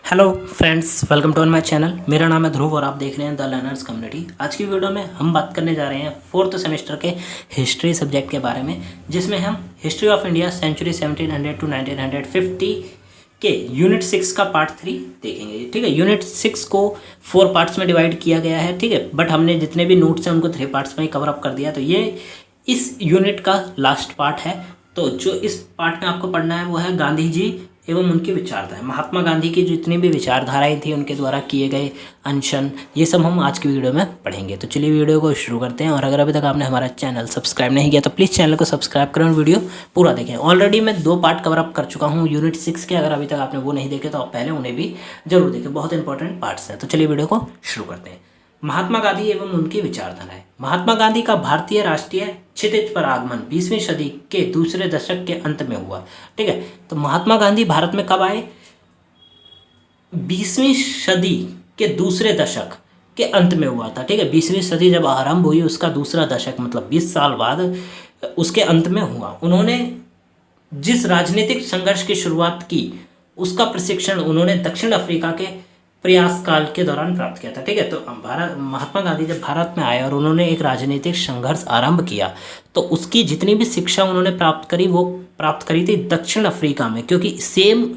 Hello friends, welcome to my channel. मेरा नाम है ध्रुव और आप देख रहे हैं द लर्नर्स कम्युनिटी। आज की वीडियो में हम बात करने जा रहे हैं फोर्थ सेमेस्टर के हिस्ट्री सब्जेक्ट के बारे में, जिसमें हम history of India century 1700 to 1950 के यूनिट 6 का पार्ट 3 देखेंगे। ठीक है, यूनिट 6 को 4 पार्ट्स में डिवाइड किया गया है। ठीक है, बट हमने जितने भी नोट्स हैं उनको 3 पार्ट्स में ही कवर अप कर दिया। तो ये इस यूनिट का लास्ट पार्ट है। तो जो इस पार्ट में आपको पढ़ना है वो है गांधी जी एवं उनकी विचारधारा। महात्मा गांधी की जितनी भी विचारधाराएं थी, उनके द्वारा किए गए अनशन, ये सब हम आज की वीडियो में पढ़ेंगे। तो चलिए वीडियो को शुरू करते हैं। और अगर अभी तक आपने हमारा चैनल सब्सक्राइब नहीं किया तो प्लीज़ चैनल को सब्सक्राइब करें और वीडियो पूरा देखें। ऑलरेडी मैं 2 पार्ट कवर अप कर चुका हूँ यूनिट 6 के। अगर अभी तक आपने वो नहीं देखे तो आप पहले उन्हें भी जरूर देखें, बहुत इंपॉर्टेंट पार्ट्स हैं। तो चलिए वीडियो को शुरू करते हैं। महात्मा गांधी एवं उनकी विचारधाराएं। महात्मा गांधी का भारतीय राष्ट्रीय क्षितिज पर आगमन 20वीं सदी के दूसरे दशक के अंत में हुआ। ठीक है, तो महात्मा गांधी भारत में कब आए? 20वीं सदी के दूसरे दशक के अंत में हुआ था। ठीक है, 20वीं सदी जब आरंभ हुई, उसका दूसरा दशक मतलब 20 साल बाद उसके अंत में हुआ। उन्होंने जिस राजनीतिक संघर्ष की शुरुआत की, उसका प्रशिक्षण उन्होंने दक्षिण अफ्रीका के प्रयास काल के दौरान प्राप्त किया था। ठीक है, तो महात्मा गांधी जब भारत में आए और उन्होंने एक राजनीतिक संघर्ष आरंभ किया, तो उसकी जितनी भी शिक्षा उन्होंने प्राप्त करी, वो प्राप्त करी थी दक्षिण अफ्रीका में, क्योंकि सेम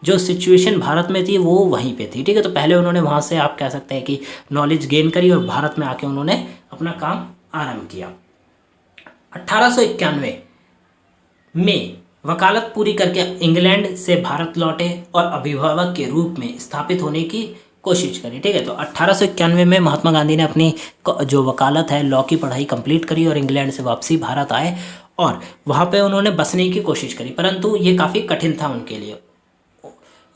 जो सिचुएशन भारत में थी वो वहीं पे थी। ठीक है, तो पहले उन्होंने वहाँ से आप कह सकते हैं कि नॉलेज गेन करी और भारत में आके उन्होंने अपना काम आरंभ किया। 1891 में वकालत पूरी करके इंग्लैंड से भारत लौटे और अभिभावक के रूप में स्थापित होने की कोशिश करी। ठीक है, तो 1891 में महात्मा गांधी ने अपनी जो वकालत है, लॉ की पढ़ाई कंप्लीट करी और इंग्लैंड से वापसी भारत आए और वहाँ पे उन्होंने बसने की कोशिश करी, परंतु ये काफ़ी कठिन था उनके लिए।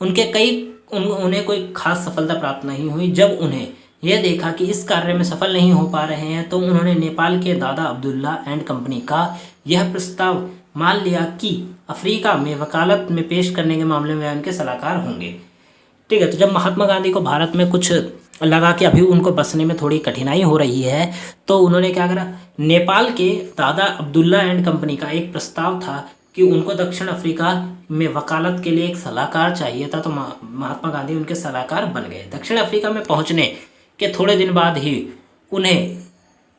उन्हें कोई खास सफलता प्राप्त नहीं हुई। जब उन्हें यह देखा कि इस कार्य में सफल नहीं हो पा रहे हैं, तो उन्होंने नेपाल के दादा अब्दुल्ला एंड कंपनी का यह प्रस्ताव मान लिया कि अफ्रीका में वकालत में पेश करने के मामले में उनके सलाहकार होंगे। ठीक है, तो जब महात्मा गांधी को भारत में कुछ लगा कि अभी उनको बसने में थोड़ी कठिनाई हो रही है, तो उन्होंने क्या करा, नेपाल के दादा अब्दुल्ला एंड कंपनी का एक प्रस्ताव था कि उनको दक्षिण अफ्रीका में वकालत के लिए एक सलाहकार चाहिए था। तो महात्मा गांधी उनके सलाहकार बन गए। दक्षिण अफ्रीका में पहुंचने के थोड़े दिन बाद ही उन्हें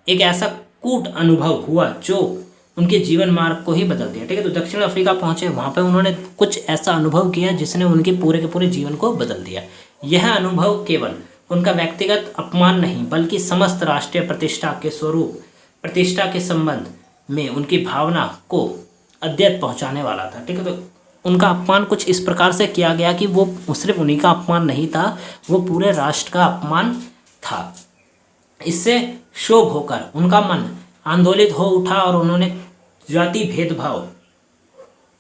एक ऐसा कूट अनुभव हुआ जो उनके जीवन मार्ग को ही बदल दिया। ठीक है, तो दक्षिण अफ्रीका पहुंचे, वहाँ पे उन्होंने कुछ ऐसा अनुभव किया जिसने उनके पूरे के पूरे जीवन को बदल दिया। यह अनुभव केवल उनका व्यक्तिगत अपमान नहीं, बल्कि समस्त राष्ट्रीय प्रतिष्ठा के स्वरूप, प्रतिष्ठा के संबंध में उनकी भावना को अद्यत पहुँचाने वाला था। ठीक है, तो उनका अपमान कुछ इस प्रकार से किया गया कि वो सिर्फ उन्हीं का अपमान नहीं था, वो पूरे राष्ट्र का अपमान था। इससे क्षोभ होकर उनका मन आंदोलित हो उठा और उन्होंने जाति भेदभाव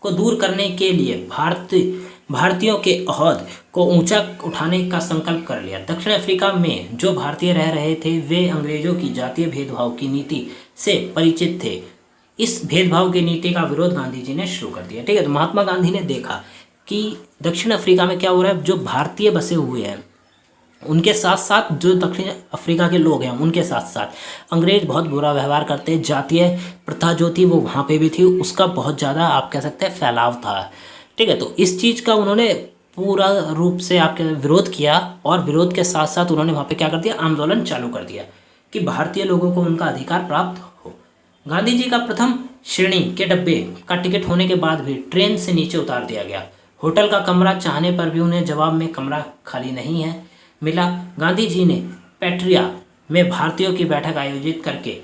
को दूर करने के लिए भारतीयों के ओहद को ऊंचा उठाने का संकल्प कर लिया। दक्षिण अफ्रीका में जो भारतीय रह रहे थे, वे अंग्रेजों की जातीय भेदभाव की नीति से परिचित थे। इस भेदभाव की नीति का विरोध गांधी जी ने शुरू कर दिया। ठीक है, तो महात्मा गांधी ने देखा कि दक्षिण अफ्रीका में क्या हो रहा है, जो भारतीय बसे हुए हैं उनके साथ साथ जो दक्षिण अफ्रीका के लोग हैं उनके साथ साथ अंग्रेज बहुत बुरा व्यवहार करते हैं। जातीय प्रथा जो थी वो वहाँ पे भी थी, उसका बहुत ज़्यादा आप कह सकते हैं फैलाव था। ठीक है, तो इस चीज़ का उन्होंने पूरा रूप से आपके विरोध किया और विरोध के साथ साथ उन्होंने वहाँ पे क्या कर दिया, आंदोलन चालू कर दिया कि भारतीय लोगों को उनका अधिकार प्राप्त हो। गांधी जी का प्रथम श्रेणी के डब्बे का टिकट होने के बाद भी ट्रेन से नीचे उतार दिया गया। होटल का कमरा चाहने पर भी उन्हें जवाब में कमरा खाली नहीं है मिला। गांधी जी ने पेट्रिया में भारतीयों की बैठक आयोजित करके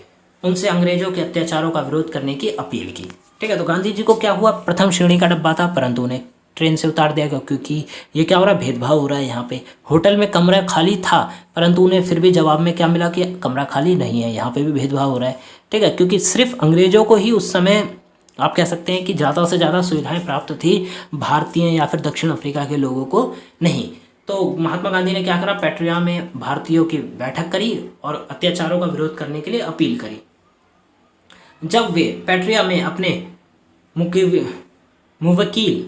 उनसे अंग्रेजों के अत्याचारों का विरोध करने की अपील की। ठीक है, तो गांधी जी को क्या हुआ, प्रथम श्रेणी का डब्बा था परंतु उन्हें ट्रेन से उतार दिया गया, क्योंकि ये क्या हो रहा है, भेदभाव हो रहा है। यहाँ पे होटल में कमरा खाली था परंतु उन्हें फिर भी जवाब में क्या मिला कि कमरा खाली नहीं है, यहाँ पे भी भेदभाव हो रहा है। ठीक है, क्योंकि सिर्फ अंग्रेजों को ही उस समय आप कह सकते हैं कि ज़्यादा से ज़्यादा सुविधाएँ प्राप्त थी, भारतीय या फिर दक्षिण अफ्रीका के लोगों को नहीं। तो महात्मा गांधी ने क्या करा, पेट्रिया में भारतीयों की बैठक करी और अत्याचारों का विरोध करने के लिए अपील करी। जब वे पेट्रिया में अपने मुवक्किल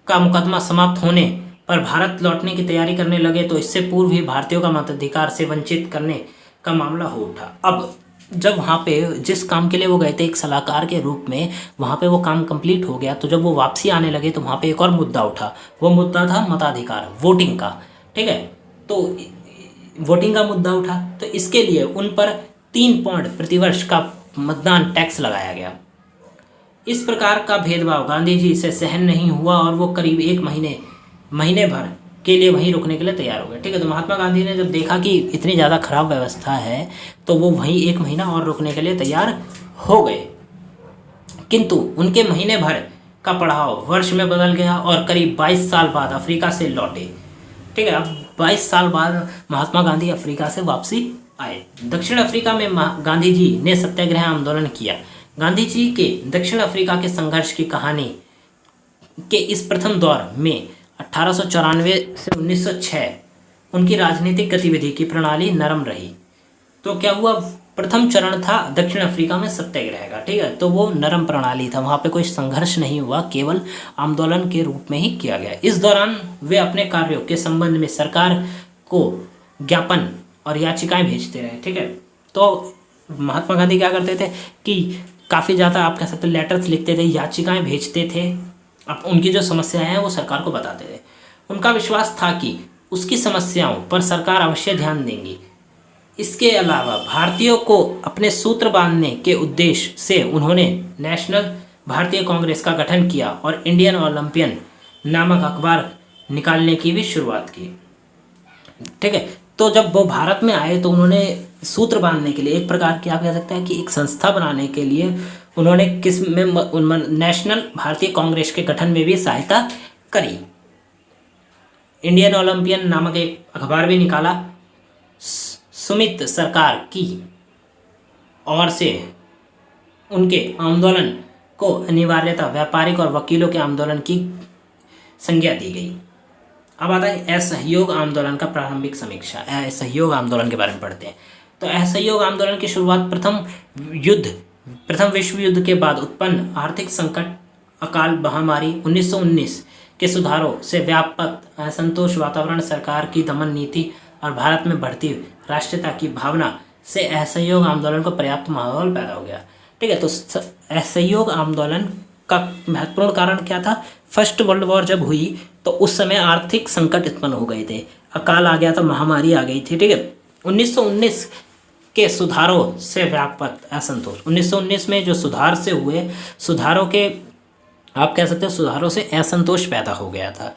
का मुकदमा समाप्त होने पर भारत लौटने की तैयारी करने लगे, तो इससे पूर्व ही भारतीयों का मताधिकार से वंचित करने का मामला हो उठा। अब जब वहाँ पे जिस काम के लिए वो गए थे एक सलाहकार के रूप में, वहाँ पे वो काम कंप्लीट हो गया, तो जब वो वापसी आने लगे तो वहाँ पे एक और मुद्दा उठा। वो मुद्दा था मताधिकार, वोटिंग का। ठीक है, तो वोटिंग का मुद्दा उठा, तो इसके लिए उन पर 3 पौंड प्रतिवर्ष का मतदान टैक्स लगाया गया। इस प्रकार का भेदभाव गांधी जी से सहन नहीं हुआ और वो करीब 1 महीने भर के लिए वहीं रुकने के लिए तैयार हो गए। ठीक है, तो महात्मा गांधी ने जब देखा कि इतनी ज़्यादा खराब व्यवस्था है तो वो वहीं 1 महीना और रुकने के लिए तैयार हो गए। किंतु उनके महीने भर का पड़ाव वर्ष में बदल गया और करीब 22 साल बाद अफ्रीका से लौटे। ठीक है, अब 22 साल बाद महात्मा गांधी अफ्रीका से वापसी आए। दक्षिण अफ्रीका में गांधी जी ने सत्याग्रह आंदोलन किया। गांधी जी के दक्षिण अफ्रीका के संघर्ष की कहानी के इस प्रथम दौर में 1894 से 1906 उनकी राजनीतिक गतिविधि की प्रणाली नरम रही। तो क्या हुआ, प्रथम चरण था दक्षिण अफ्रीका में सत्याग्रह का। ठीक है, तो वो नरम प्रणाली था, वहाँ पे कोई संघर्ष नहीं हुआ, केवल आंदोलन के रूप में ही किया गया। इस दौरान वे अपने कार्यों के संबंध में सरकार को ज्ञापन और याचिकाएं भेजते रहे। ठीक है, तो महात्मा गांधी क्या करते थे कि काफ़ी ज़्यादा आप कह सकते हैं लेटर्स लिखते थे, याचिकाएं भेजते थे, अब उनकी जो समस्याएं हैं वो सरकार को बताते थे। उनका विश्वास था कि उसकी समस्याओं पर सरकार अवश्य ध्यान देंगी। इसके अलावा भारतीयों को अपने सूत्र बांधने के उद्देश्य से उन्होंने नेशनल भारतीय कांग्रेस का गठन किया और इंडियन ओलंपियन नामक अखबार निकालने की भी शुरुआत की। ठीक है, तो जब वो भारत में आए तो उन्होंने सूत्र बांधने के लिए एक प्रकार की आप कह सकते हैं कि एक संस्था बनाने के लिए उन्होंने नेशनल भारतीय कांग्रेस के गठन में भी सहायता करी। इंडियन ओलंपियन नामक एक अखबार भी निकाला। सुमित सरकार की ओर से उनके आंदोलन को अनिवार्यतः व्यापारिक और वकीलों के आंदोलन की संज्ञा दी गई। अब आता है असहयोग आंदोलन का प्रारंभिक समीक्षा। असहयोग आंदोलन के बारे में पढ़ते हैं। तो असहयोग आंदोलन की शुरुआत प्रथम विश्व युद्ध के बाद उत्पन्न आर्थिक संकट, अकाल महामारी, 1919 के सुधारों से व्यापक असंतोष, वातावरण, सरकार की दमन नीति और भारत में बढ़ती राष्ट्रीयता की भावना से असहयोग आंदोलन को पर्याप्त माहौल पैदा हो गया। ठीक है, तो असहयोग आंदोलन का महत्वपूर्ण कारण क्या था? फर्स्ट वर्ल्ड वॉर जब हुई तो उस समय आर्थिक संकट उत्पन्न हो गए थे, अकाल आ गया था, महामारी आ गई थी। ठीक है, 1919 के सुधारों से व्यापक असंतोष, 1919 में जो सुधार से हुए, सुधारों के आप कह सकते हो सुधारों से असंतोष पैदा हो गया था।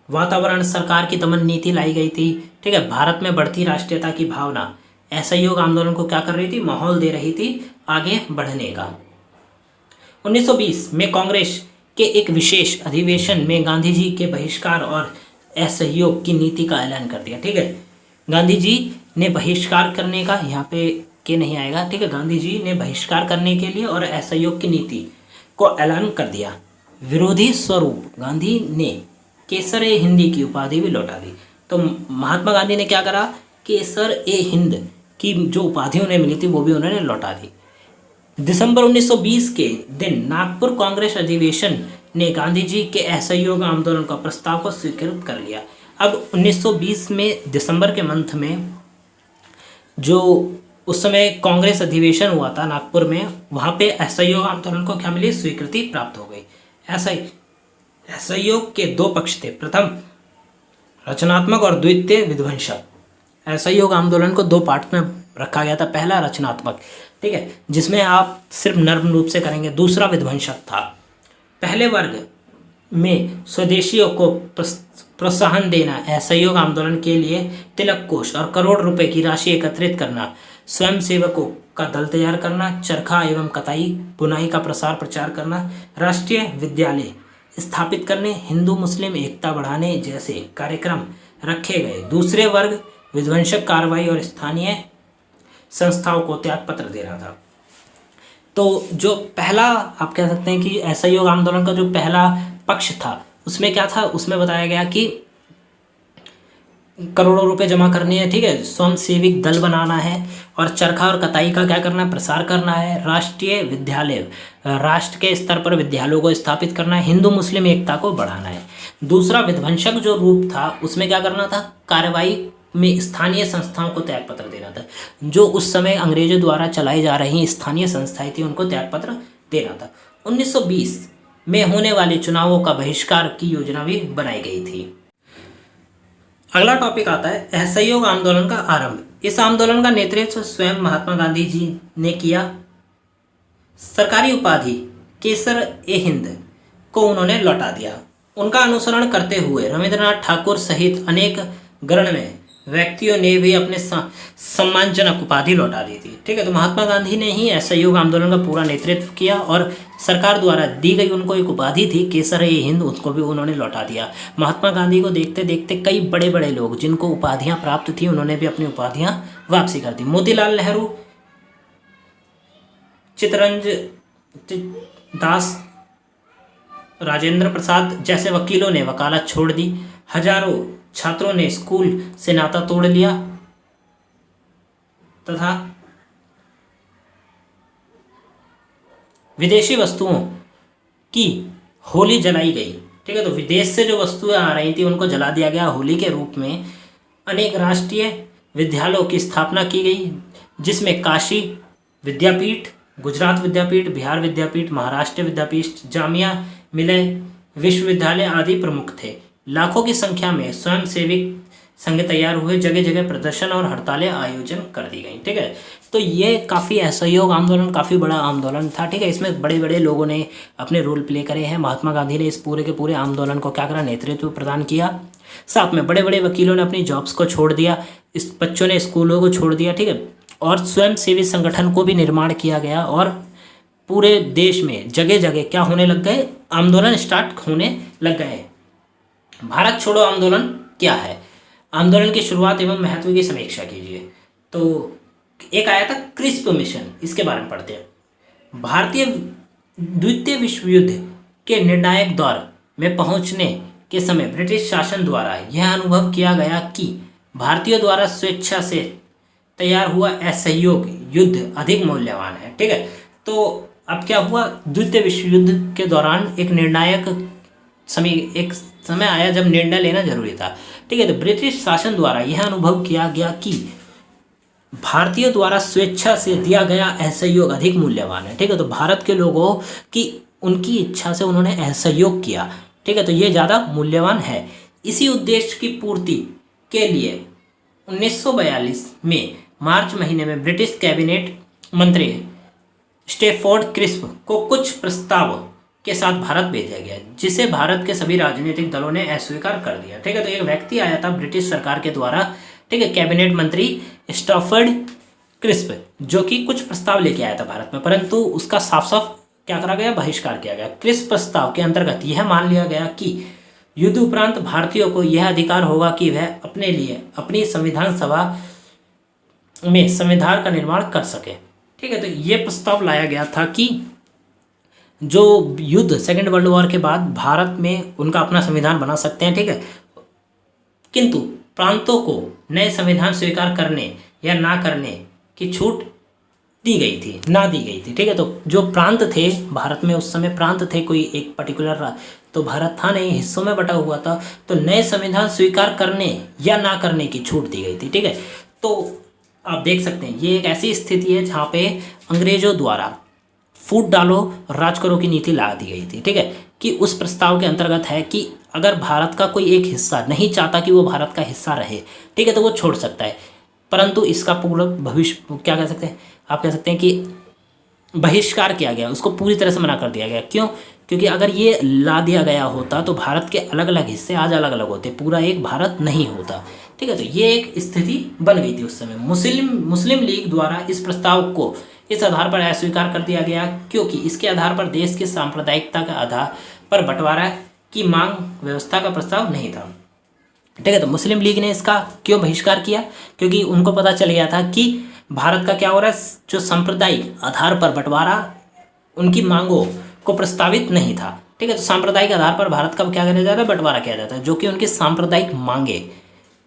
वातावरण, सरकार की दमन नीति लाई गई थी। ठीक है, भारत में बढ़ती राष्ट्रीयता की भावना असहयोग आंदोलन को क्या कर रही थी? माहौल दे रही थी आगे बढ़ने का। 1920 में कांग्रेस के एक विशेष अधिवेशन में गांधी जी के बहिष्कार और असहयोग की नीति का ऐलान कर दिया। ठीक है, गांधी जी ने बहिष्कार करने का, यहाँ पे के नहीं आएगा। ठीक है, गांधी जी ने बहिष्कार करने के लिए और असहयोग की नीति को ऐलान कर दिया। विरोधी स्वरूप गांधी ने केसर ए हिंदी की उपाधि भी लौटा दी। तो महात्मा गांधी ने क्या करा? केसर ए हिंद की जो उपाधि उन्हें मिली थी वो भी उन्होंने लौटा दी। दिसंबर 1920 के दिन नागपुर कांग्रेस अधिवेशन ने गांधी जी के असहयोग आंदोलन का प्रस्ताव को स्वीकृत कर लिया। अब 1920 में दिसंबर के मंथ में जो उस समय कांग्रेस अधिवेशन हुआ था नागपुर में, वहाँ पे असहयोग आंदोलन को क्या मिली? स्वीकृति प्राप्त हो गई। असहयोग के 2 पक्ष थे, प्रथम रचनात्मक और द्वितीय विध्वंसक। असहयोग आंदोलन को 2 पार्ट में रखा गया था। पहला रचनात्मक, ठीक है, जिसमें आप सिर्फ नर्म रूप से करेंगे। दूसरा विध्वंसक था। पहले वर्ग में स्वदेशियों को प्रोत्साहन देना, असहयोग आंदोलन के लिए तिलक कोष और करोड़ रुपए की राशि एकत्रित करना, स्वयं सेवकों का दल तैयार करना, चरखा एवं कताई बुनाई का प्रसार प्रचार करना, राष्ट्रीय विद्यालय स्थापित करने, हिंदू मुस्लिम एकता बढ़ाने जैसे कार्यक्रम रखे गए। दूसरे वर्ग विध्वंसक कार्रवाई और स्थानीय संस्थाओं को त्यागपत्र दे रहा था। तो जो पहला आप कह सकते हैं कि असहयोग आंदोलन का जो पहला पक्ष था उसमें क्या था? उसमें बताया गया कि करोड़ों रुपए जमा करने हैं। ठीक है, स्वयं सेविक दल बनाना है और चरखा और कताई का क्या करना है? प्रसार करना है। राष्ट्रीय विद्यालय, राष्ट्र के स्तर पर विद्यालयों को स्थापित करना है। हिंदू मुस्लिम एकता को बढ़ाना है। दूसरा विध्वंसक जो रूप था उसमें क्या करना था? कार्रवाई में स्थानीय संस्थाओं को त्यागपत्र देना था। जो उस समय अंग्रेजों द्वारा चलाई जा रही स्थानीय संस्थाएं थी उनको त्यागपत्र देना था। 1920 में होने वाले चुनावों का बहिष्कार की योजना भी बनाई गई थी। अगला टॉपिक आता है असहयोग आंदोलन का आरंभ। इस आंदोलन का नेतृत्व स्वयं महात्मा गांधी जी ने किया। सरकारी उपाधि केसर ए हिंद को उन्होंने लौटा दिया। उनका अनुसरण करते हुए रविंद्रनाथ ठाकुर सहित अनेक गणमान्य व्यक्तियों ने भी अपने सम्मानजनक उपाधि लौटा दी थी। ठीक है, तो महात्मा गांधी ने ही असहयोग आंदोलन का पूरा नेतृत्व किया और सरकार द्वारा दी गई उनको एक उपाधि थी केसर ए हिंद, उसको भी उन्होंने लौटा दिया। महात्मा गांधी को देखते देखते कई बड़े बड़े लोग जिनको उपाधियां प्राप्त थी उन्होंने भी अपनी उपाधियां वापसी कर दी। मोतीलाल नेहरू, चित्तरंजन दास, राजेंद्र प्रसाद जैसे वकीलों ने वकालत छोड़ दी। हजारों छात्रों ने स्कूल से नाता तोड़ लिया तथा विदेशी वस्तुओं की होली जलाई गई। ठीक है, तो विदेश से जो वस्तुएं आ रही थी उनको जला दिया गया होली के रूप में। अनेक राष्ट्रीय विद्यालयों की स्थापना की गई जिसमें काशी विद्यापीठ, गुजरात विद्यापीठ, बिहार विद्यापीठ, महाराष्ट्र विद्यापीठ, जामिया मिलिया विश्वविद्यालय आदि प्रमुख थे। लाखों की संख्या में स्वयंसेवी संघ तैयार हुए। जगह जगह प्रदर्शन और हड़तालें आयोजन कर दी गई। ठीक है, तो ये काफ़ी असहयोग आंदोलन काफ़ी बड़ा आंदोलन था। ठीक है, इसमें बड़े बड़े लोगों ने अपने रोल प्ले करे हैं। महात्मा गांधी ने इस पूरे के पूरे आंदोलन को क्या करा, नेतृत्व प्रदान किया। साथ में बड़े बड़े वकीलों ने अपनी जॉब्स को छोड़ दिया, इस बच्चों ने स्कूलों को छोड़ दिया। ठीक है, और स्वयंसेवी संगठन को भी निर्माण किया गया और पूरे देश में जगह जगह क्या होने लग गए, आंदोलन स्टार्ट होने लग गए। भारत छोड़ो आंदोलन क्या है, आंदोलन की शुरुआत एवं महत्व की समीक्षा कीजिए। तो एक आया था क्रिस्प मिशन, इसके बारे में पढ़ते हैं। भारतीय द्वितीय विश्व युद्ध के निर्णायक दौर में पहुंचने के समय ब्रिटिश शासन द्वारा यह अनुभव किया गया कि भारतीयों द्वारा स्वेच्छा से तैयार हुआ असहयोग युद्ध अधिक मूल्यवान है। ठीक है, तो अब क्या हुआ, द्वितीय विश्व युद्ध के दौरान एक समय आया जब निर्णय लेना जरूरी था। ठीक है, तो ब्रिटिश शासन द्वारा यह अनुभव किया गया कि भारतीयों द्वारा स्वेच्छा से दिया गया असहयोग अधिक मूल्यवान है। ठीक है, तो भारत के लोगों की उनकी इच्छा से उन्होंने असहयोग किया। ठीक है, तो ये ज़्यादा मूल्यवान है। इसी उद्देश्य की पूर्ति के लिए 1942 में मार्च महीने में ब्रिटिश कैबिनेट मंत्री स्टैफोर्ड क्रिस्प को कुछ प्रस्ताव के साथ भारत भेजा गया जिसे भारत के सभी राजनीतिक दलों ने अस्वीकार कर दिया। ठीक है, तो एक व्यक्ति आया था ब्रिटिश सरकार के द्वारा, ठीक है, कैबिनेट मंत्री स्टैफोर्ड क्रिस्प, जो कि कुछ प्रस्ताव लेके आया था भारत में, परंतु उसका साफ साफ क्या करा गया, बहिष्कार किया गया। क्रिस्प प्रस्ताव के अंतर्गत यह मान लिया गया कि युद्ध उपरांत भारतीयों को यह अधिकार होगा कि वह अपने लिए अपनी संविधान सभा में संविधान का निर्माण कर सके। ठीक है, तो ये प्रस्ताव लाया गया था कि जो युद्ध सेकेंड वर्ल्ड वॉर के बाद भारत में उनका अपना संविधान बना सकते हैं। ठीक है, किंतु प्रांतों को नए संविधान स्वीकार करने या ना करने की छूट दी गई थी, ना दी गई थी। ठीक है, तो जो प्रांत थे भारत में उस समय प्रांत थे, कोई एक पर्टिकुलर तो भारत था नहीं, हिस्सों में बटा हुआ था, तो नए संविधान स्वीकार करने या ना करने की छूट दी गई थी। ठीक है, तो आप देख सकते हैं ये एक ऐसी स्थिति है जहाँ पे अंग्रेजों द्वारा फूट डालो राज करो की नीति ला दी गई थी। ठीक है, कि उस प्रस्ताव के अंतर्गत है कि अगर भारत का कोई एक हिस्सा नहीं चाहता कि वो भारत का हिस्सा रहे, ठीक है, तो वो छोड़ सकता है, परंतु इसका पूरा भविष्य क्या कह सकते हैं, आप कह सकते हैं कि बहिष्कार किया गया, उसको पूरी तरह से मना कर दिया गया। क्यों? क्योंकि अगर ये ला दिया गया होता तो भारत के अलग अलग हिस्से आज अलग अलग होते, पूरा एक भारत नहीं होता। ठीक है, तो ये एक स्थिति बन गई थी उस समय। मुस्लिम लीग द्वारा इस प्रस्ताव को इस आधार पर अस्वीकार कर दिया गया क्योंकि इसके आधार पर देश की सांप्रदायिकता का आधार पर बंटवारा की मांग व्यवस्था का प्रस्ताव नहीं था। ठीक है, तो मुस्लिम लीग ने इसका क्यों बहिष्कार किया? क्योंकि उनको पता चल गया था कि भारत का क्या हो रहा है, जो सांप्रदायिक आधार पर बंटवारा उनकी मांगों को प्रस्तावित नहीं था। ठीक है, तो सांप्रदायिक आधार पर भारत का क्या किया जाता है, बंटवारा किया जाता है, जो कि उनकी सांप्रदायिक मांगे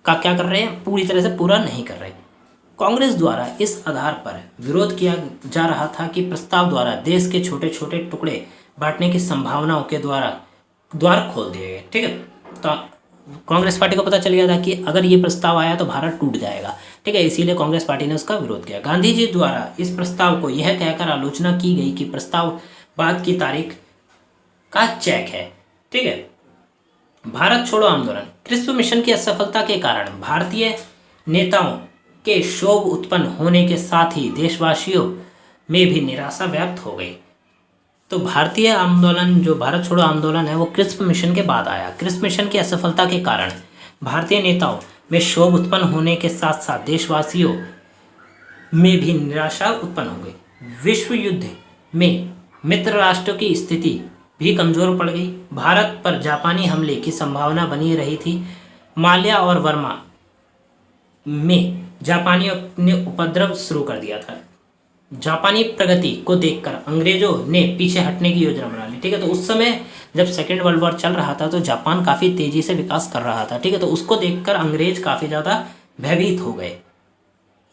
का क्या कर रहे हैं, पूरी तरह से पूरा नहीं कर रहे। कांग्रेस द्वारा इस आधार पर विरोध किया जा रहा था कि प्रस्ताव द्वारा देश के छोटे छोटे टुकड़े बांटने की संभावनाओं के द्वार खोल दिए गए। ठीक है, तो कांग्रेस पार्टी को पता चल गया था कि अगर ये प्रस्ताव आया तो भारत टूट जाएगा, ठीक है, इसीलिए कांग्रेस पार्टी ने उसका विरोध किया। गांधी जी द्वारा इस प्रस्ताव को यह कहकर आलोचना की गई कि प्रस्ताव बाद की तारीख का चेक है, ठीक है। भारत छोड़ो आंदोलन। क्रिस्प मिशन की असफलता के कारण भारतीय नेताओं के क्षोभ उत्पन्न होने के साथ ही देशवासियों में भी निराशा व्याप्त हो गई। तो भारतीय आंदोलन, जो भारत छोड़ो आंदोलन है, वो क्रिस्प मिशन के बाद आया। क्रिस्प मिशन की असफलता के कारण भारतीय नेताओं में क्षोभ उत्पन्न होने के साथ साथ देशवासियों में भी निराशा उत्पन्न हो गई। विश्व युद्ध में मित्र राष्ट्रों की स्थिति भी कमजोर पड़ गई। भारत पर जापानी हमले की संभावना बनी रही थी। माल्या और वर्मा में जापानियों ने उपद्रव शुरू कर दिया था। जापानी प्रगति को देखकर अंग्रेजों ने पीछे हटने की योजना बना ली, ठीक है। तो उस समय जब सेकेंड वर्ल्ड वॉर चल रहा था तो जापान काफ़ी तेज़ी से विकास कर रहा था, ठीक है। तो उसको देखकर अंग्रेज काफ़ी ज़्यादा भयभीत हो गए।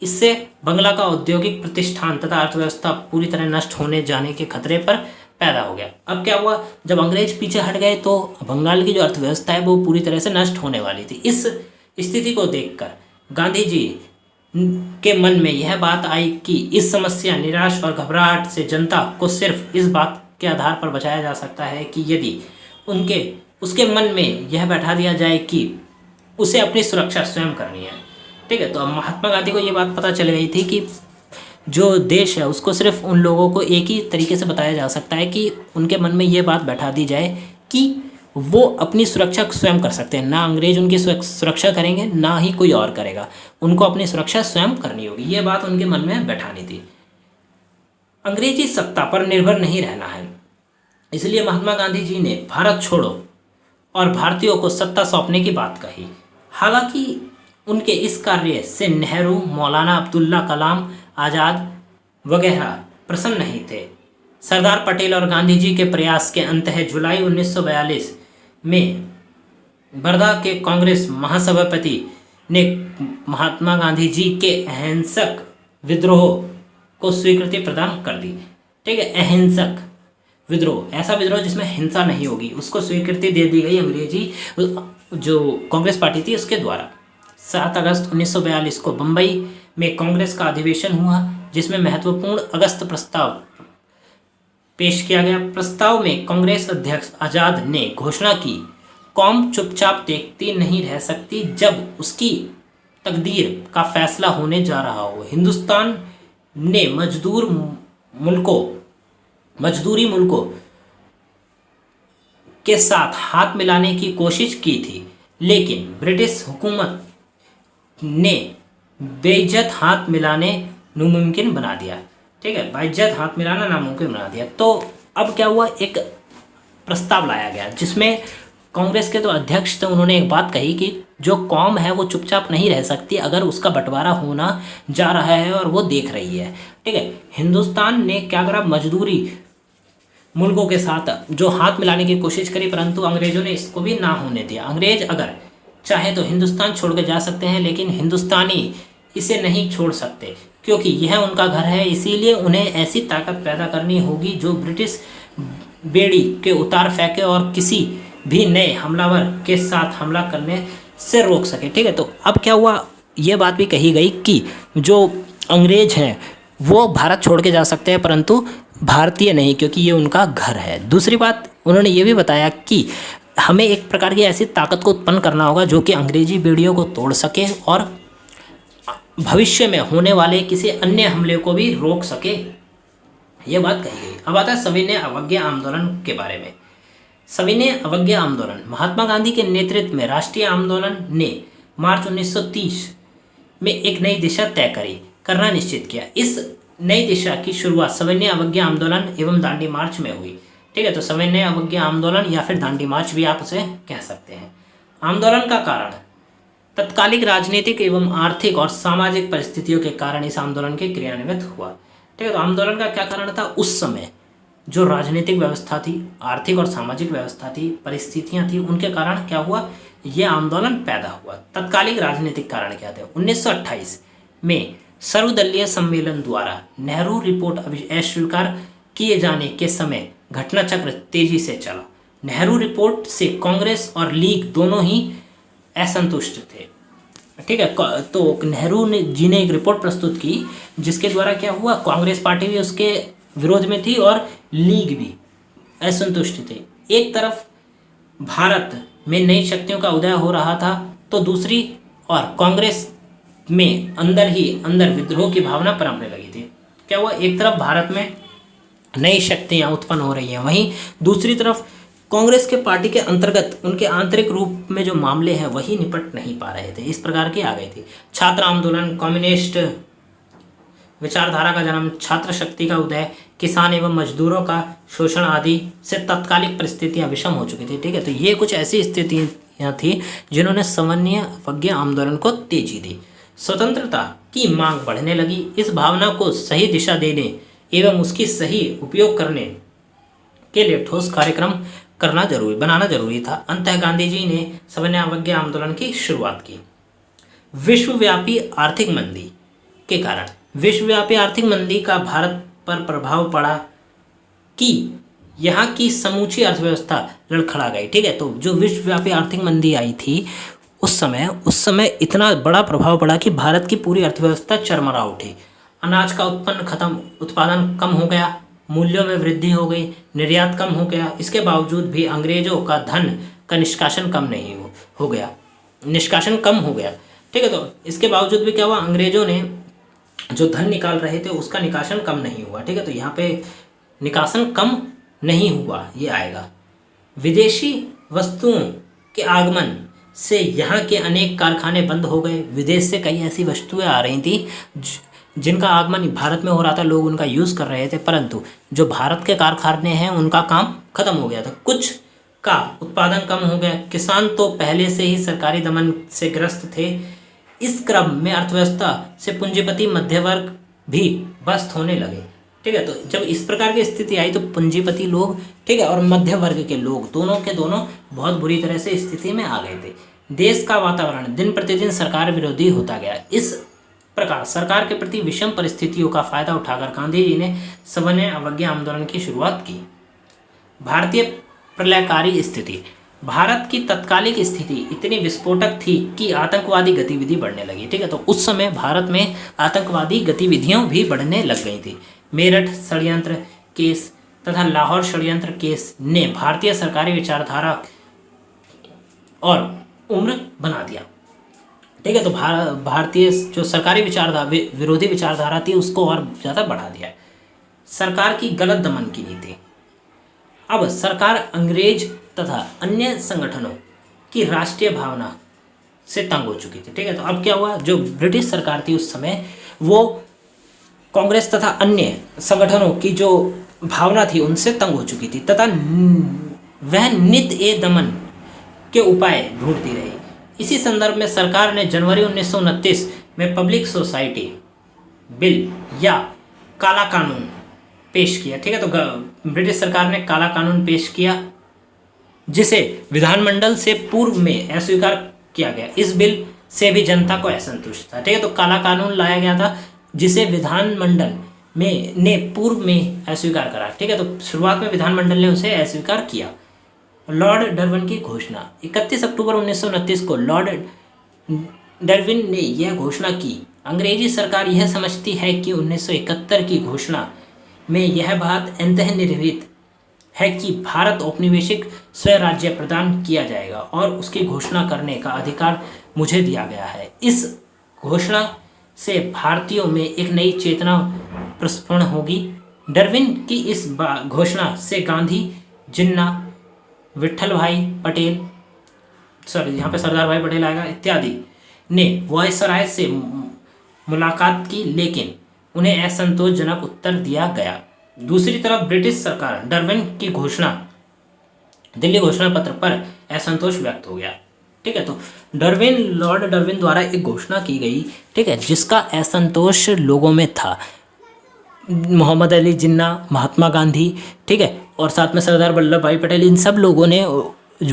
इससे बंगला का औद्योगिक प्रतिष्ठान तथा अर्थव्यवस्था पूरी तरह नष्ट होने जाने के खतरे पर पैदा हो गया। अब क्या हुआ, जब अंग्रेज पीछे हट गए तो बंगाल की जो अर्थव्यवस्था है वो पूरी तरह से नष्ट होने वाली थी। इस स्थिति को देखकर गांधी जी के मन में यह बात आई कि इस समस्या, निराश और घबराहट से जनता को सिर्फ इस बात के आधार पर बचाया जा सकता है कि यदि उसके मन में यह बैठा दिया जाए कि उसे अपनी सुरक्षा स्वयं करनी है, ठीक है। तो अब महात्मा गांधी को ये बात पता चल गई थी कि जो देश है उसको सिर्फ उन लोगों को एक ही तरीके से बताया जा सकता है कि उनके मन में ये बात बैठा दी जाए कि वो अपनी सुरक्षा स्वयं कर सकते हैं। ना अंग्रेज उनकी सुरक्षा करेंगे, ना ही कोई और करेगा, उनको अपनी सुरक्षा स्वयं करनी होगी। ये बात उनके मन में बैठानी थी। अंग्रेजी सत्ता पर निर्भर नहीं रहना है, इसलिए महात्मा गांधी जी ने भारत छोड़ो और भारतीयों को सत्ता सौंपने की बात कही। हालांकि उनके इस कार्य से नेहरू, मौलाना अब्दुल्ला कलाम आज़ाद वगैरह प्रसन्न नहीं थे। सरदार पटेल और गांधी जी के प्रयास के अंततः जुलाई 1942 में वर्धा के कांग्रेस महासभापति ने महात्मा गांधी जी के अहिंसक विद्रोह को स्वीकृति प्रदान कर दी, ठीक है। अहिंसक विद्रोह, ऐसा विद्रोह जिसमें हिंसा नहीं होगी, उसको स्वीकृति दे दी गई अंग्रेजी जो कांग्रेस पार्टी थी उसके द्वारा। 7 अगस्त 1942 को बम्बई में कांग्रेस का अधिवेशन हुआ, जिसमें महत्वपूर्ण अगस्त प्रस्ताव पेश किया गया। प्रस्ताव में कांग्रेस अध्यक्ष आजाद ने घोषणा की, कौम चुपचाप देखती नहीं रह सकती जब उसकी तकदीर का फैसला होने जा रहा हो। हिंदुस्तान ने मजदूरी मुल्कों के साथ हाथ मिलाने की कोशिश की थी, लेकिन ब्रिटिश हुकूमत ने बेइज्जत हाथ मिलाने नामुमकिन बना दिया, ठीक है। बेइज्जत हाथ मिलाना नामुमकिन बना दिया। तो अब क्या हुआ, एक प्रस्ताव लाया गया जिसमें कांग्रेस के जो अध्यक्ष थे उन्होंने एक बात कही कि जो कौम है वो चुपचाप नहीं रह सकती अगर उसका बंटवारा होना जा रहा है और वो देख रही है, ठीक है। हिंदुस्तान ने क्या करा, मजदूरी मुल्कों के साथ जो हाथ मिलाने की कोशिश करी, परंतु अंग्रेजों ने इसको भी ना होने दिया। अंग्रेज अगर चाहे तो हिंदुस्तान छोड़ के जा सकते हैं, लेकिन हिंदुस्तानी इसे नहीं छोड़ सकते क्योंकि यह उनका घर है। इसीलिए उन्हें ऐसी ताकत पैदा करनी होगी जो ब्रिटिश बेड़ी के उतार फेंके और किसी भी नए हमलावर के साथ हमला करने से रोक सके, ठीक है। तो अब क्या हुआ, ये बात भी कही गई कि जो अंग्रेज हैं वो भारत छोड़ के जा सकते हैं, परंतु भारतीय नहीं, क्योंकि ये उनका घर है। दूसरी बात उन्होंने ये भी बताया कि हमें एक प्रकार की ऐसी ताकत को उत्पन्न करना होगा जो कि अंग्रेजी बेड़ियों को तोड़ सके और भविष्य में होने वाले किसी अन्य हमले को भी रोक सके, ये बात कही गई। अब आता है सविनय अवज्ञा आंदोलन के बारे में। सविनय अवज्ञा आंदोलन महात्मा गांधी के नेतृत्व में राष्ट्रीय आंदोलन ने मार्च 1930 में एक नई दिशा तय करना निश्चित किया। इस नई दिशा की शुरुआत सविनय अवज्ञा आंदोलन एवं दांडी मार्च में हुई, ठीक है। तो सविनय अवज्ञा आंदोलन या फिर दांडी मार्च भी आप उसे कह सकते हैं। आंदोलन का कारण तत्कालिक राजनीतिक एवं आर्थिक और सामाजिक परिस्थितियों के कारण इस आंदोलन के क्रियान्वित हुआ, ठीक है। तो आंदोलन का क्या कारण था, उस समय जो राजनीतिक व्यवस्था थी, आर्थिक और सामाजिक व्यवस्था थी, परिस्थितियां थी, उनके कारण क्या हुआ, यह आंदोलन पैदा हुआ। तत्कालिक राजनीतिक कारण क्या थे, 1928 में सर्वदलीय सम्मेलन द्वारा नेहरू रिपोर्ट अस्वीकार किए जाने के समय घटना चक्र तेजी से चला। नेहरू रिपोर्ट से कांग्रेस और लीग दोनों ही असंतुष्ट थे। ठीक है, तो नेहरू ने जी ने एक रिपोर्ट प्रस्तुत की जिसके द्वारा क्या हुआ, कांग्रेस पार्टी भी उसके विरोध में थी और लीग भी असंतुष्ट थे। एक तरफ भारत में नई शक्तियों का उदय हो रहा था तो दूसरी और कांग्रेस में अंदर ही अंदर विद्रोह की भावना पनपने लगी थी। क्या हुआ, एक तरफ भारत में नई शक्तियां उत्पन्न हो रही हैं, वहीं दूसरी तरफ कांग्रेस के पार्टी के अंतर्गत उनके आंतरिक रूप में जो मामले हैं वही निपट नहीं पा रहे थे। इस प्रकार की आ गई थी छात्र आंदोलन, कम्युनिस्ट विचारधारा का जन्म, छात्र शक्ति का उदय, किसान एवं मजदूरों का शोषण आदि से तत्कालिक परिस्थितियां विषम हो चुकी थी। ठीक है, तो ये कुछ ऐसी स्थितियां थी जिन्होंने समन्वय अवज्ञ आंदोलन को तेजी दी। स्वतंत्रता की मांग बढ़ने लगी। इस भावना को सही दिशा देने एवं उसकी सही उपयोग करने के लिए ठोस कार्यक्रम बनाना जरूरी था। अंततः गांधी जी ने समन्वय अवज्ञा आंदोलन की शुरुआत की। विश्वव्यापी आर्थिक मंदी के कारण विश्वव्यापी आर्थिक मंदी का भारत पर प्रभाव पड़ा कि यहाँ की समूची अर्थव्यवस्था लड़खड़ा गई। ठीक है, तो जो विश्वव्यापी आर्थिक मंदी आई थी उस समय इतना बड़ा प्रभाव पड़ा कि भारत की पूरी अर्थव्यवस्था चरमरा उठी। अनाज का उत्पादन कम हो गया, मूल्यों में वृद्धि हो गई, निर्यात कम हो गया। इसके बावजूद भी अंग्रेजों का धन का निष्कासन कम हो गया। ठीक है, तो इसके बावजूद भी क्या हुआ, अंग्रेजों ने जो धन निकाल रहे थे उसका निकासन कम नहीं हुआ। ठीक है, तो यहाँ पे निकासन कम नहीं हुआ, ये आएगा। विदेशी वस्तुओं के आगमन से यहाँ के अनेक कारखाने बंद हो गए। विदेश से कई ऐसी वस्तुएं आ रही थी जिनका आगमन भारत में हो रहा था, लोग उनका यूज़ कर रहे थे, परंतु जो भारत के कारखाने हैं उनका काम खत्म हो गया था, कुछ का उत्पादन कम हो गया। किसान तो पहले से ही सरकारी दमन से ग्रस्त थे। इस क्रम में अर्थव्यवस्था से पूंजीपति मध्यवर्ग भी बस्त होने लगे। ठीक है, तो जब इस प्रकार की स्थिति आई तो पूंजीपति लोग, ठीक है, और मध्य वर्ग के लोग दोनों के दोनों बहुत बुरी तरह से स्थिति में आ गए थे। देश का वातावरण दिन प्रतिदिन सरकार विरोधी होता गया। इस प्रकार सरकार के प्रति विषम परिस्थितियों का फायदा उठाकर गांधी जी ने समन्वय अवज्ञा आंदोलन की शुरुआत की। भारतीय प्रलयकारी स्थिति। भारत की तत्कालिक स्थिति इतनी विस्फोटक थी कि आतंकवादी गतिविधि बढ़ने लगी। ठीक है, तो उस समय भारत में आतंकवादी गतिविधियां भी बढ़ने लग गई थी। मेरठ षड्यंत्र केस तथा लाहौर षड्यंत्र केस ने भारतीय सरकारी विचारधारा और उम्र बना दिया। ठीक है, तो भारतीय जो सरकारी विचारधारा विरोधी विचारधारा थी उसको और ज़्यादा बढ़ा दिया। सरकार की गलत दमन की नीति। अब सरकार अंग्रेज तथा अन्य संगठनों की राष्ट्रीय भावना से तंग हो चुकी थी। ठीक है, तो अब क्या हुआ, जो ब्रिटिश सरकार थी उस समय वो कांग्रेस तथा अन्य संगठनों की जो भावना थी उनसे तंग हो चुकी थी तथा वह नित्य दमन के उपाय ढूंढती रही। इसी संदर्भ में सरकार ने जनवरी 1929 में पब्लिक सोसाइटी बिल या काला कानून पेश किया। ठीक है, तो ब्रिटिश सरकार ने काला कानून पेश किया जिसे विधानमंडल से पूर्व में अस्वीकार किया गया। इस बिल से भी जनता को असंतुष्ट था। ठीक है, तो काला कानून लाया गया था जिसे विधानमंडल ने पूर्व में अस्वीकार करा। ठीक है, तो शुरुआत में विधानमंडल ने उसे अस्वीकार किया। लॉर्ड डार्विन की घोषणा। 31 अक्टूबर 1929 को लॉर्ड डार्विन ने यह घोषणा की। अंग्रेजी सरकार यह समझती है कि 1971 की घोषणा में यह बात अंतर्निहित है कि भारत औपनिवेशिक स्वराज्य प्रदान किया जाएगा और उसकी घोषणा करने का अधिकार मुझे दिया गया है। इस घोषणा से भारतीयों में एक नई चेतना प्रस्फुरण होगी। डार्विन की इस घोषणा से गांधी, जिन्ना, विट्ठल भाई पटेल, यहाँ पे सरदार भाई पटेल आएगा, इत्यादि ने वायसराय से मुलाकात की, लेकिन उन्हें असंतोषजनक उत्तर दिया गया। दूसरी तरफ ब्रिटिश सरकार डार्विन की घोषणा, दिल्ली घोषणा पत्र पर असंतोष व्यक्त हो गया। ठीक है, तो लॉर्ड डार्विन द्वारा एक घोषणा की गई, ठीक है, जिसका असंतोष लोगों में था। मोहम्मद अली जिन्ना, महात्मा गांधी, ठीक है, और साथ में सरदार वल्लभ भाई पटेल, इन सब लोगों ने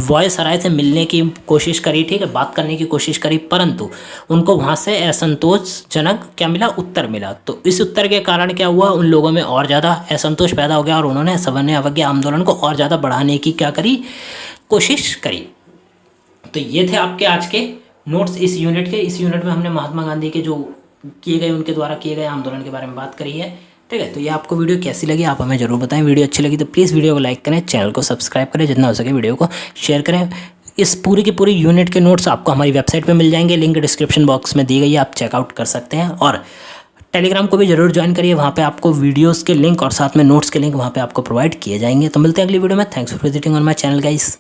वायसराय से मिलने की कोशिश करी। ठीक है, बात करने की कोशिश करी, परंतु उनको वहाँ से असंतोषजनक क्या मिला, उत्तर मिला। तो इस उत्तर के कारण क्या हुआ, उन लोगों में और ज़्यादा असंतोष पैदा हो गया और उन्होंने समन्वय अवज्ञा आंदोलन को और ज़्यादा बढ़ाने की क्या करी, कोशिश करी। तो ये थे आपके आज के नोट्स इस यूनिट के। इस यूनिट में हमने महात्मा गांधी के जो किए गए, उनके द्वारा किए गए आंदोलन के बारे में बात करी है। ठीक है, तो ये आपको वीडियो कैसी लगी आप हमें ज़रूर बताएं। वीडियो अच्छी लगी तो प्लीज़ वीडियो को लाइक करें, चैनल को सब्सक्राइब करें, जितना हो सके वीडियो को शेयर करें। इस पूरी की पूरी यूनिट के नोट्स आपको हमारी वेबसाइट पे मिल जाएंगे, लिंक डिस्क्रिप्शन बॉक्स में दी गई है, आप चेकआउट कर सकते हैं। और टेलीग्राम को भी जरूर ज्वाइन करिए, वहाँ पे आपको वीडियोस के लिंक और साथ में नोट्स के लिंक वहाँ पे आपको प्रोवाइड किए जाएंगे। तो मिलते हैं अगली वीडियो में। Thanks for visiting on my channel guys.